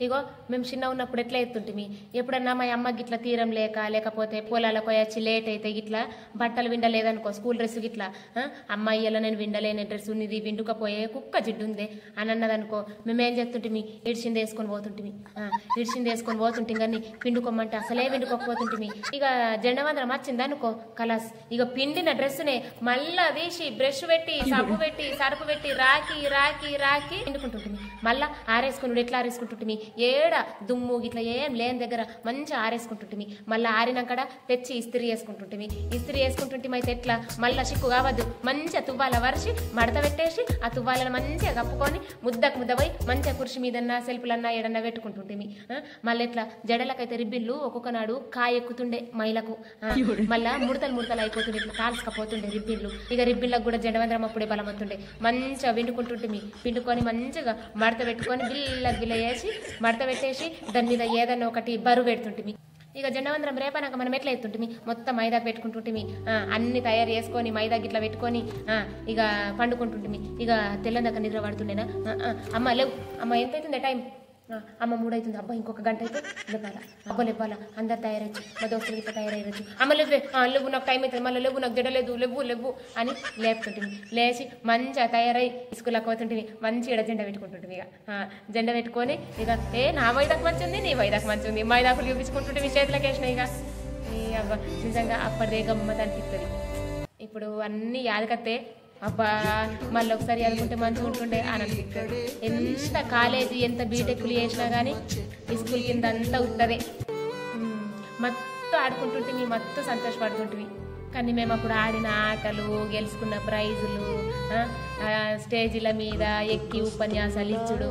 ఇగో మేము చిన్న ఉన్నప్పుడు ఎట్లా ఎత్తుంటిమి ఎప్పుడన్నా మా అమ్మకి ఇట్లా తీరం లేకపోతే పొలాలకు వచ్చి లేట్ అయితే ఇట్లా బట్టలు విండలేదనుకో స్కూల్ డ్రెస్ గిట్లా అమ్మాయిలో నేను విండలేని డ్రెస్ ఉన్నది విండుకపోయే కుక్క జిడ్డు ఉంది అని అన్నదనుకో మేమేం చేస్తుంటిమి ఇడిచింది వేసుకొని పోతుంటిమి ఇడిచింది వేసుకొని పోతుంటిమి కానీ పిండుకోమంటే అసలే విండుకోకపోతుంటిమి ఇక జెండవందరం వచ్చిందనుకో కలాస్ ఇక పిండిన డ్రెస్సునే మళ్ళా తీసి బ్రష్ పెట్టి సబ్బు పెట్టి సరుపు పెట్టి రాకి రాకి రాకి పిండుకుంటుంటిమి మళ్ళా ఆరేసుకుని ఎట్లా ఆరేసుకుంటుంటిమి ఏడ దుమ్ము ఇట్లా ఏం లేని దగ్గర మంచిగా ఆరేసుకుంటుంటిమి మళ్ళీ ఆరినాకడ తెచ్చి ఇస్త్రీ వేసుకుంటుంటిమి ఇస్త్రీ వేసుకుంటుంటిమి అయితే ఎట్లా మళ్ళీ చిక్కు కావద్దు మంచిగా తువ్వాల వరిచి మడత పెట్టేసి ఆ తువ్వాలను మంచిగా కప్పుకొని ముద్దకు ముద్ద పోయి మంచిగా కుర్చీ మీదన్నా సెల్ఫ్లన్నా ఏడన్నా పెట్టుకుంటుంటిమి మళ్ళీ ఎట్లా జడలకైతే రిబ్బిళ్ళు ఒక్కొక్క నాడు కాయ ఎక్కుతుండే మైలకు మళ్ళా ముడతలు అయిపోతుండే ఇట్లా కాల్చుకపోతుండే రిబ్బిళ్ళు ఇక రిబ్బిళ్ళకు కూడా జడవందరం అప్పుడే బలం అవుతుండే మంచిగా విండుకుంటుంటిమి పిండుకొని మంచిగా మడత పెట్టుకొని బిల్ల వేసి మడత పెట్టేసి దాని మీద ఏదన్నా ఒకటి బరువు పెడుతుంటిమి ఇక జెండవందరం రేపనాక మనం ఎట్లా ఎత్తుంటిమి మొత్తం మైదాకు పెట్టుకుంటుంటిమి అన్ని తయారు చేసుకొని మైదాకి ఇట్లా పెట్టుకొని ఇక పండుకుంటుంటిమి ఇక తెల్లందాక నిద్ర పడుతుండేనా అమ్మ లేవు అమ్మ ఎంత అవుతుంది టైం అమ్మ 3 అవుతుంది అబ్బా ఇంకొక గంట అయితే లేపాలా అబ్బా లేపాలా అందరు తయారచ్చు మా దోస్తులు ఇట్లా తయారయ్యచ్చు అమ్మ లేవు నాకు టైం అవుతుంది మళ్ళీ లేవు నాకు జడలేదు లేవు అని లేపుతుంటుంది లేచి మంచిగా తయారై స్కూల్కి పోతుంటుంది మంచిగా జెండా పెట్టుకుంటుంటుంది ఇక జెండా పెట్టుకొని ఇక నా మైదాకు మంచిది నీ మైదాకు మంచిది మైదాకులు చూపించుకుంటుంటే మీ చేతులకు వేసినాయి ఇక అబ్బా నిజంగా అప్పటిదే గమ్మత్ అనిపిస్తుంది ఇప్పుడు అన్నీ యాదకత్తే అబ్బా మళ్ళీ ఒకసారి చదువుకుంటే మంచిగా ఉంటుండే అని అనిపిస్తుంది ఎంత కాలేజీ ఎంత బీటెక్లు చేసినా కానీ స్కూల్ కింద అంతా ఉంటుంది మత్తు ఆడుకుంటుంటే మత్తు సంతోషపడుతుంటివి కానీ మేము అప్పుడు ఆడిన ఆటలు గెలుచుకున్న ప్రైజులు స్టేజీల మీద ఎక్కి ఉపన్యాసాలు ఇచ్చుడు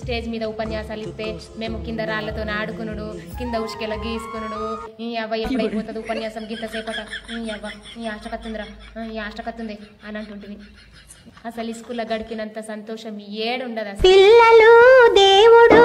స్టేజ్ మీద ఉపన్యాసాలు ఇస్తే మేము కింద రాళ్లతో ఆడుకునుడు కింద ఉసుకెలా గీసుకునుడు ఈ అవ్వ ఎప్పుడైపోతుంది ఉపన్యాసం గింత సేపట ఈ అవ్వ ఈ ఆష్టకత్తుంది అని అంటుంటివి అసలు స్కూల్లో గడిపినంత సంతోషం ఏడుండదు. పిల్లలు దేవుడు